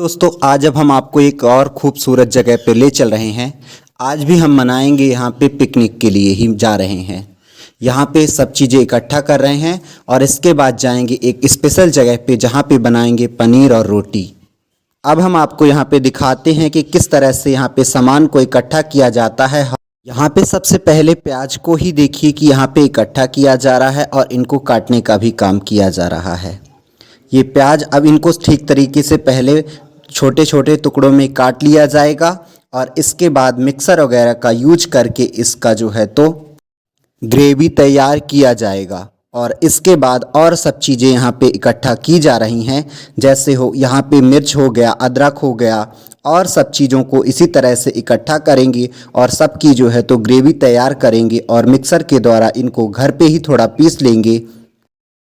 दोस्तों आज अब हम आपको एक और खूबसूरत जगह पे ले चल रहे हैं। आज भी हम मनाएंगे यहाँ पे पिकनिक के लिए ही जा रहे हैं। यहाँ पे सब चीज़ें इकट्ठा कर रहे हैं और इसके बाद जाएंगे एक स्पेशल जगह पे जहाँ पे बनाएंगे पनीर और रोटी। अब हम आपको यहाँ पे दिखाते हैं कि किस तरह से यहाँ पे सामान को इकट्ठा किया जाता है। यहाँ पे सबसे पहले प्याज को ही देखिए कि यहाँ पे इकट्ठा किया जा रहा है और इनको काटने का भी काम किया जा रहा है। ये प्याज अब इनको ठीक तरीके से पहले छोटे छोटे टुकड़ों में काट लिया जाएगा और इसके बाद मिक्सर वगैरह का यूज करके इसका जो है तो ग्रेवी तैयार किया जाएगा। और इसके बाद और सब चीज़ें यहाँ पे इकट्ठा की जा रही हैं, जैसे हो यहाँ पे मिर्च हो गया, अदरक हो गया और सब चीज़ों को इसी तरह से इकट्ठा करेंगे और सबकी जो है तो ग्रेवी तैयार करेंगे और मिक्सर के द्वारा इनको घर पे ही थोड़ा पीस लेंगे।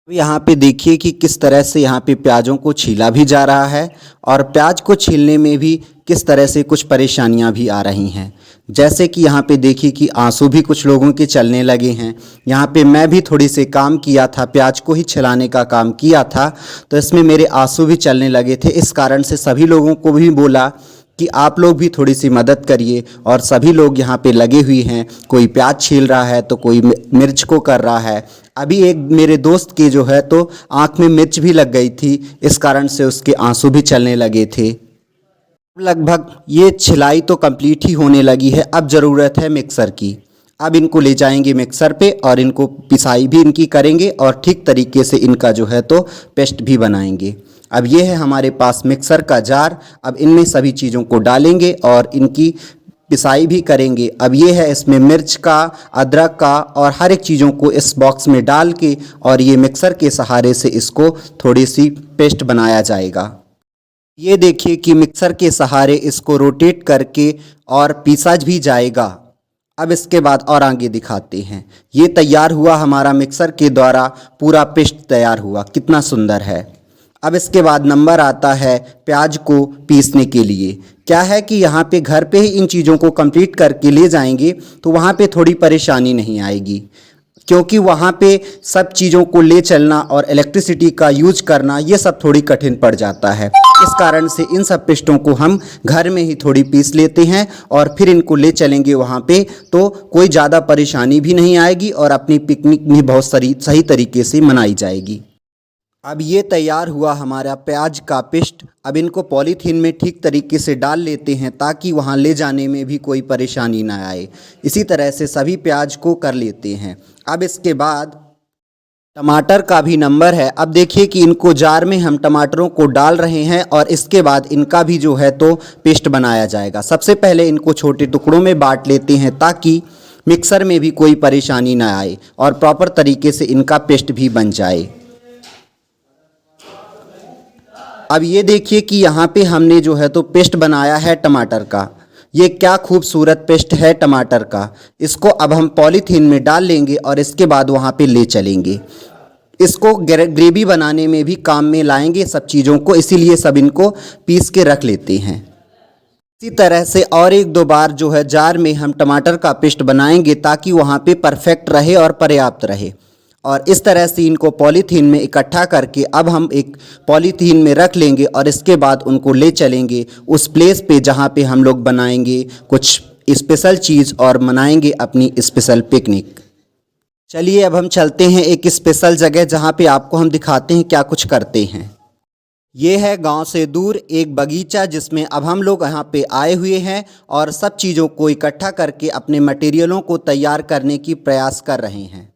यहाँ पे देखिए कि किस तरह से यहाँ पे प्याज़ों को छीला भी जा रहा है और प्याज को छीलने में भी किस तरह से कुछ परेशानियाँ भी आ रही हैं। जैसे कि यहाँ पे देखिए कि आंसू भी कुछ लोगों के चलने लगे हैं। यहाँ पे मैं भी थोड़ी से काम किया था, प्याज को ही छिलाने का काम किया था, तो इसमें मेरे आंसू भी चलने लगे थे। इस कारण से सभी लोगों को भी बोला कि आप लोग भी थोड़ी सी मदद करिए और सभी लोग यहाँ पे लगे हुए हैं। कोई प्याज छील रहा है तो कोई मिर्च को कर रहा है। अभी एक मेरे दोस्त के जो है तो आँख में मिर्च भी लग गई थी, इस कारण से उसके आंसू भी चलने लगे थे। लगभग ये छिलाई तो कंप्लीट ही होने लगी है। अब ज़रूरत है मिक्सर की। अब इनको ले जाएंगे मिक्सर पे और इनको पिसाई भी इनकी करेंगे और ठीक तरीके से इनका जो है तो पेस्ट भी बनाएंगे। अब ये है हमारे पास मिक्सर का जार। अब इनमें सभी चीज़ों को डालेंगे और इनकी पिसाई भी करेंगे। अब ये है इसमें मिर्च का, अदरक का और हर एक चीज़ों को इस बॉक्स में डाल के और ये मिक्सर के सहारे से इसको थोड़ी सी पेस्ट बनाया जाएगा। ये देखिए कि मिक्सर के सहारे इसको रोटेट करके और पीसा भी जाएगा। अब इसके बाद और आगे दिखाते हैं। ये तैयार हुआ हमारा मिक्सर के द्वारा पूरा पेस्ट तैयार हुआ, कितना सुंदर है। अब इसके बाद नंबर आता है प्याज को पीसने के लिए। क्या है कि यहाँ पे घर पे ही इन चीज़ों को कंप्लीट करके ले जाएंगे तो वहाँ पे थोड़ी परेशानी नहीं आएगी, क्योंकि वहाँ पे सब चीज़ों को ले चलना और इलेक्ट्रिसिटी का यूज करना ये सब थोड़ी कठिन पड़ जाता है। इस कारण से इन सब पेस्टों को हम घर में ही थोड़ी पीस लेते हैं और फिर इनको ले चलेंगे वहाँ पे, तो कोई ज़्यादा परेशानी भी नहीं आएगी और अपनी पिकनिक भी बहुत सही तरीके से मनाई जाएगी। अब ये तैयार हुआ हमारा प्याज का पेस्ट। अब इनको पॉलीथीन में ठीक तरीके से डाल लेते हैं ताकि वहाँ ले जाने में भी कोई परेशानी ना आए। इसी तरह से सभी प्याज को कर लेते हैं। अब इसके बाद टमाटर का भी नंबर है। अब देखिए कि इनको जार में हम टमाटरों को डाल रहे हैं और इसके बाद इनका भी जो है तो पेस्ट बनाया जाएगा। सबसे पहले इनको छोटे टुकड़ों में बांट लेते हैं ताकि मिक्सर में भी कोई परेशानी ना आए और प्रॉपर तरीके से इनका पेस्ट भी बन जाए। अब ये देखिए कि यहाँ पे हमने जो है तो पेस्ट बनाया है टमाटर का। ये क्या खूबसूरत पेस्ट है टमाटर का। इसको अब हम पॉलीथीन में डाल लेंगे और इसके बाद वहाँ पे ले चलेंगे। इसको ग्रेवी बनाने में भी काम में लाएंगे सब चीज़ों को, इसीलिए सब इनको पीस के रख लेते हैं। इसी तरह से और एक दो बार जो है जार में हम टमाटर का पेस्ट बनाएंगे ताकि वहाँ पे परफेक्ट रहे और पर्याप्त रहे। और इस तरह से इनको पॉलीथीन में इकट्ठा करके अब हम एक पॉलीथीन में रख लेंगे और इसके बाद उनको ले चलेंगे उस प्लेस पे जहाँ पे हम लोग बनाएंगे कुछ स्पेशल चीज़ और मनाएंगे अपनी स्पेशल पिकनिक। चलिए अब हम चलते हैं एक स्पेशल जगह जहाँ पे आपको हम दिखाते हैं क्या कुछ करते हैं। ये है गांव से दूर एक बगीचा जिसमें अब हम लोग यहाँ पे आए हुए हैं और सब चीज़ों को इकट्ठा करके अपने मटेरियलों को तैयार करने की प्रयास कर रहे हैं।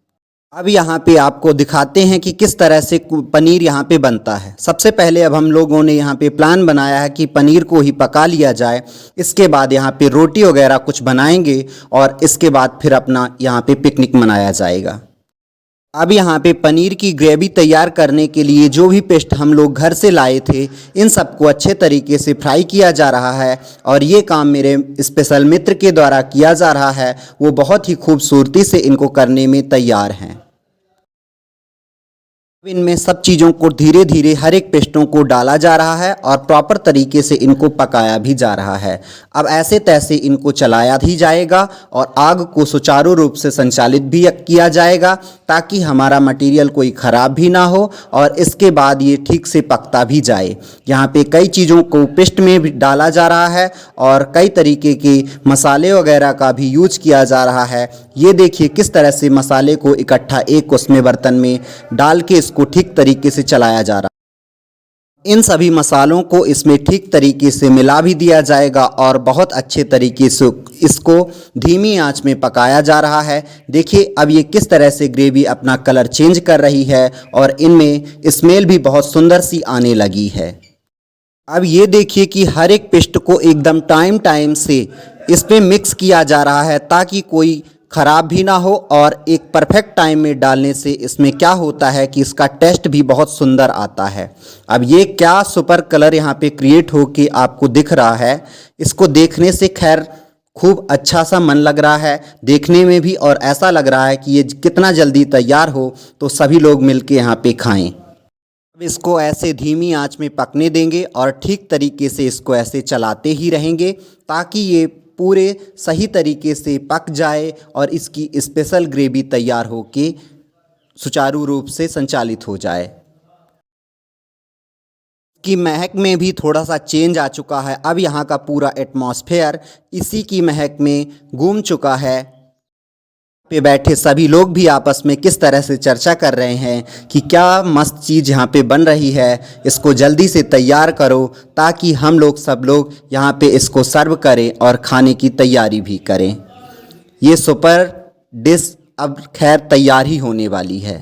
अब यहाँ पे आपको दिखाते हैं कि किस तरह से पनीर यहाँ पे बनता है। सबसे पहले अब हम लोगों ने यहाँ पे प्लान बनाया है कि पनीर को ही पका लिया जाए। इसके बाद यहाँ पे रोटी वगैरह कुछ बनाएंगे और इसके बाद फिर अपना यहाँ पे पिकनिक मनाया जाएगा। अब यहाँ पे पनीर की ग्रेवी तैयार करने के लिए जो भी पेस्ट हम लोग घर से लाए थे इन सबको अच्छे तरीके से फ्राई किया जा रहा है और ये काम मेरे स्पेशल मित्र के द्वारा किया जा रहा है। वो बहुत ही खूबसूरती से इनको करने में तैयार हैं। इनमें सब चीज़ों को धीरे धीरे हर एक पेस्टों को डाला जा रहा है और प्रॉपर तरीके से इनको पकाया भी जा रहा है। अब ऐसे तैसे इनको चलाया भी जाएगा और आग को सुचारू रूप से संचालित भी किया जाएगा ताकि हमारा मटेरियल कोई ख़राब भी ना हो और इसके बाद ये ठीक से पकता भी जाए। यहाँ पे कई चीज़ों को पेस्ट में भी डाला जा रहा है और कई तरीके के मसाले वगैरह का भी यूज किया जा रहा है। ये देखिए किस तरह से मसाले को इकट्ठा एक उसमें बर्तन में डाल के इसको ठीक तरीके से चलाया जा रहा है। इन सभी मसालों को इसमें ठीक तरीके से मिला भी दिया जाएगा और बहुत अच्छे तरीके से इसको धीमी आंच में पकाया जा रहा है। देखिए अब ये किस तरह से ग्रेवी अपना कलर चेंज कर रही है और इनमें स्मेल भी बहुत सुंदर सी आने लगी है। अब ये देखिए कि हर एक पेस्ट को एकदम टाइम से इस पे मिक्स किया जा रहा है ताकि कोई ख़राब भी ना हो और एक परफेक्ट टाइम में डालने से इसमें क्या होता है कि इसका टेस्ट भी बहुत सुंदर आता है। अब ये क्या सुपर कलर यहाँ पे क्रिएट हो के आपको दिख रहा है, इसको देखने से खैर खूब अच्छा सा मन लग रहा है देखने में भी और ऐसा लग रहा है कि ये कितना जल्दी तैयार हो तो सभी लोग मिलके यहाँ पे खाएं। अब इसको ऐसे धीमी आंच में पकने देंगे और ठीक तरीके से इसको ऐसे चलाते ही रहेंगे ताकि ये पूरे सही तरीके से पक जाए और इसकी स्पेशल ग्रेवी तैयार हो के सुचारू रूप से संचालित हो जाए। की महक में भी थोड़ा सा चेंज आ चुका है। अब यहाँ का पूरा एटमॉस्फेयर इसी की महक में गूंज चुका है। पे बैठे सभी लोग भी आपस में किस तरह से चर्चा कर रहे हैं कि क्या मस्त चीज़ यहाँ पे बन रही है, इसको जल्दी से तैयार करो ताकि हम लोग सब लोग यहाँ पे इसको सर्व करें और खाने की तैयारी भी करें। ये सुपर डिश अब खैर तैयार ही होने वाली है।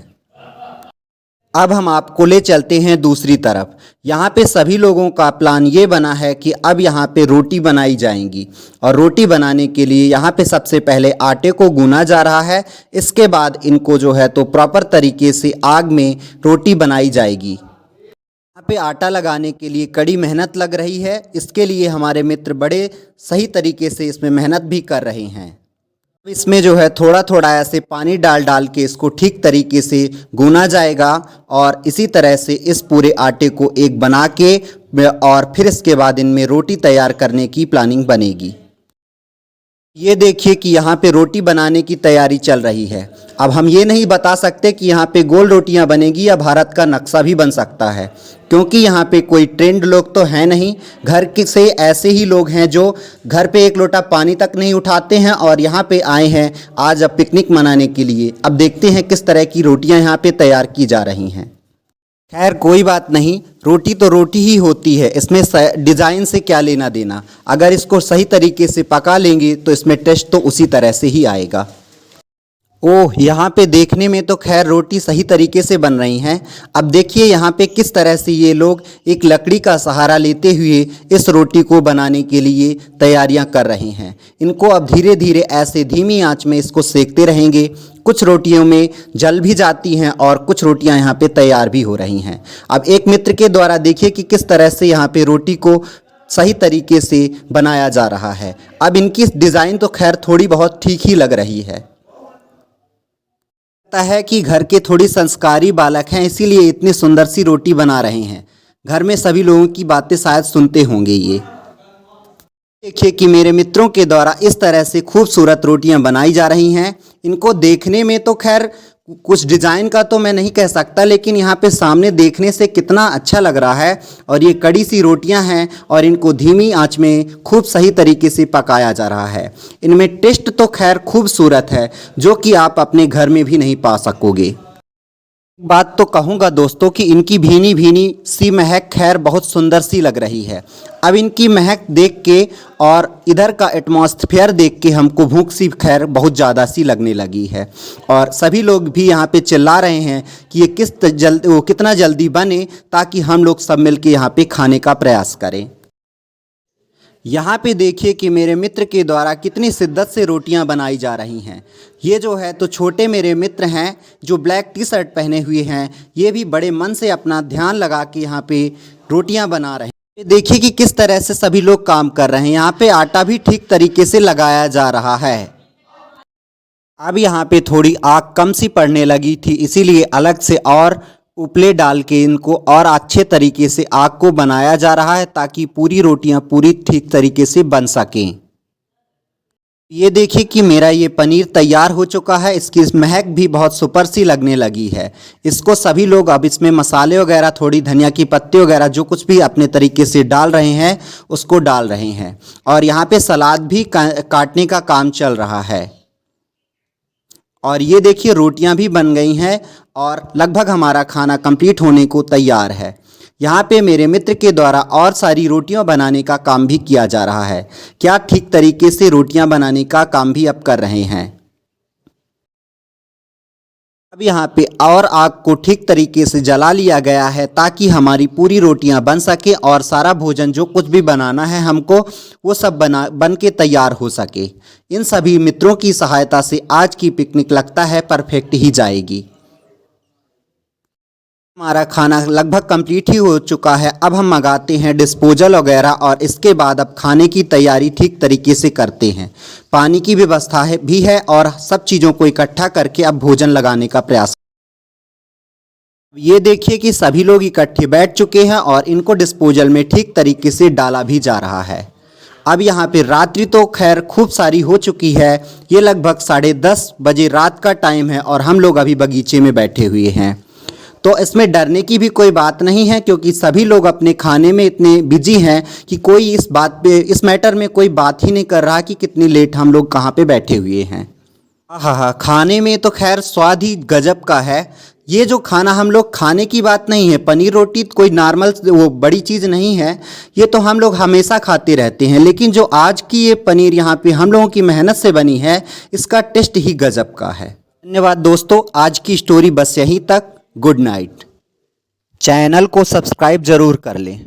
अब हम आपको ले चलते हैं दूसरी तरफ। यहाँ पे सभी लोगों का प्लान ये बना है कि अब यहाँ पे रोटी बनाई जाएंगी और रोटी बनाने के लिए यहाँ पे सबसे पहले आटे को गूना जा रहा है। इसके बाद इनको जो है तो प्रॉपर तरीके से आग में रोटी बनाई जाएगी। यहाँ पे आटा लगाने के लिए कड़ी मेहनत लग रही है। इसके लिए हमारे मित्र बड़े सही तरीके से इसमें मेहनत भी कर रहे हैं। इसमें जो है थोड़ा थोड़ा ऐसे पानी डाल डाल के इसको ठीक तरीके से गूना जाएगा और इसी तरह से इस पूरे आटे को एक बना के और फिर इसके बाद इनमें रोटी तैयार करने की प्लानिंग बनेगी। ये देखिए कि यहाँ पे रोटी बनाने की तैयारी चल रही है। अब हम ये नहीं बता सकते कि यहाँ पे गोल रोटियाँ बनेगी या भारत का नक्शा भी बन सकता है क्योंकि यहाँ पे कोई ट्रेंड लोग तो हैं नहीं। घर के से ऐसे ही लोग हैं जो घर पे एक लोटा पानी तक नहीं उठाते हैं और यहाँ पे आए हैं आज अब पिकनिक मनाने के लिए। अब देखते हैं किस तरह की रोटियाँ यहाँ पे तैयार की जा रही हैं। खैर कोई बात नहीं, रोटी तो रोटी ही होती है, इसमें डिज़ाइन से क्या लेना देना। अगर इसको सही तरीके से पका लेंगे तो इसमें टेस्ट तो उसी तरह से ही आएगा। ओह, यहाँ पे देखने में तो खैर रोटी सही तरीके से बन रही हैं। अब देखिए यहाँ पे किस तरह से ये लोग एक लकड़ी का सहारा लेते हुए इस रोटी को बनाने के लिए तैयारियां कर रहे हैं। इनको अब धीरे धीरे ऐसे धीमी आंच में इसको सेकते रहेंगे। कुछ रोटियों में जल भी जाती हैं और कुछ रोटियां यहाँ पे तैयार भी हो रही हैं। अब एक मित्र के द्वारा देखिए कि किस तरह से यहाँ पे रोटी को सही तरीके से बनाया जा रहा है। अब इनकी डिज़ाइन तो खैर थोड़ी बहुत ठीक ही लग रही है। लगता है कि घर के थोड़ी संस्कारी बालक हैं इसीलिए इतनी सुंदर सी रोटी बना रहे हैं। घर में सभी लोगों की बातें शायद सुनते होंगे। ये देखिए कि मेरे मित्रों के द्वारा इस तरह से खूबसूरत रोटियां बनाई जा रही हैं। इनको देखने में तो खैर कुछ डिज़ाइन का तो मैं नहीं कह सकता, लेकिन यहाँ पे सामने देखने से कितना अच्छा लग रहा है। और ये कड़ी सी रोटियां हैं और इनको धीमी आंच में खूब सही तरीके से पकाया जा रहा है। इनमें टेस्ट तो खैर खूबसूरत है जो कि आप अपने घर में भी नहीं पा सकोगे। बात तो कहूँगा दोस्तों कि इनकी भीनी भीनी सी महक खैर बहुत सुंदर सी लग रही है। अब इनकी महक देख के और इधर का एटमॉस्फेयर देख के हमको भूख सी खैर बहुत ज़्यादा सी लगने लगी है और सभी लोग भी यहाँ पे चिल्ला रहे हैं कि ये कितना जल्दी बने ताकि हम लोग सब मिलके यहाँ पे खाने का प्रयास करें। यहाँ पे देखिए कि मेरे मित्र के द्वारा कितनी शिद्दत से रोटियाँ बनाई जा रही हैं। ये जो है तो छोटे मेरे मित्र हैं जो ब्लैक टी शर्ट पहने हुए हैं। ये भी बड़े मन से अपना ध्यान लगा के यहाँ पे रोटियाँ बना रहे हैं। देखिए कि किस तरह से सभी लोग काम कर रहे हैं। यहाँ पे आटा भी ठीक तरीके से लगाया जा रहा है। अब यहाँ पे थोड़ी आग कम सी पड़ने लगी थी, इसीलिए अलग से और उपले डाल के इनको और अच्छे तरीके से आग को बनाया जा रहा है ताकि पूरी रोटियां पूरी ठीक तरीके से बन सकें। ये देखिए कि मेरा ये पनीर तैयार हो चुका है। इसकी महक भी बहुत सुपर सी लगने लगी है। इसको सभी लोग अब इसमें मसाले वगैरह, थोड़ी धनिया की पत्ती वगैरह जो कुछ भी अपने तरीके से डाल रहे हैं उसको डाल रहे हैं। और यहाँ पे सलाद भी काटने का काम चल रहा है। और ये देखिए रोटियां भी बन गई हैं और लगभग हमारा खाना कंप्लीट होने को तैयार है। यहाँ पे मेरे मित्र के द्वारा और सारी रोटियां बनाने का काम भी किया जा रहा है। क्या ठीक तरीके से रोटियां बनाने का काम भी अब कर रहे हैं। अब यहाँ पे और आग को ठीक तरीके से जला लिया गया है ताकि हमारी पूरी रोटियां बन सके और सारा भोजन जो कुछ भी बनाना है हमको वो सब बन के तैयार हो सके। इन सभी मित्रों की सहायता से आज की पिकनिक लगता है परफेक्ट ही जाएगी। हमारा खाना लगभग कंप्लीट ही हो चुका है। अब हम मंगाते हैं डिस्पोजल वगैरह और इसके बाद अब खाने की तैयारी ठीक तरीके से करते हैं। पानी की व्यवस्था भी है और सब चीज़ों को इकट्ठा करके अब भोजन लगाने का प्रयास। ये देखिए कि सभी लोग इकट्ठे बैठ चुके हैं और इनको डिस्पोजल में ठीक तरीके से डाला भी जा रहा है। अब यहाँ पे रात्रि तो खैर खूब सारी हो चुकी है। ये लगभग 10:30 बजे रात का टाइम है और हम लोग अभी बगीचे में बैठे हुए हैं। तो इसमें डरने की भी कोई बात नहीं है क्योंकि सभी लोग अपने खाने में इतने बिजी हैं कि कोई इस मैटर में कोई बात ही नहीं कर रहा कि कितनी लेट हम लोग कहाँ पे बैठे हुए हैं। हाँ, खाने में तो खैर स्वाद ही गजब का है। ये जो खाना हम लोग खाने की बात नहीं है, पनीर रोटी कोई नॉर्मल वो बड़ी चीज़ नहीं है। ये तो हम लोग हमेशा खाते रहते हैं, लेकिन जो आज की ये पनीर यहाँ पे हम लोगों की मेहनत से बनी है, इसका टेस्ट ही गजब का है। धन्यवाद दोस्तों, आज की स्टोरी बस यहीं तक। Good night. चैनल को सब्सक्राइब जरूर कर लें।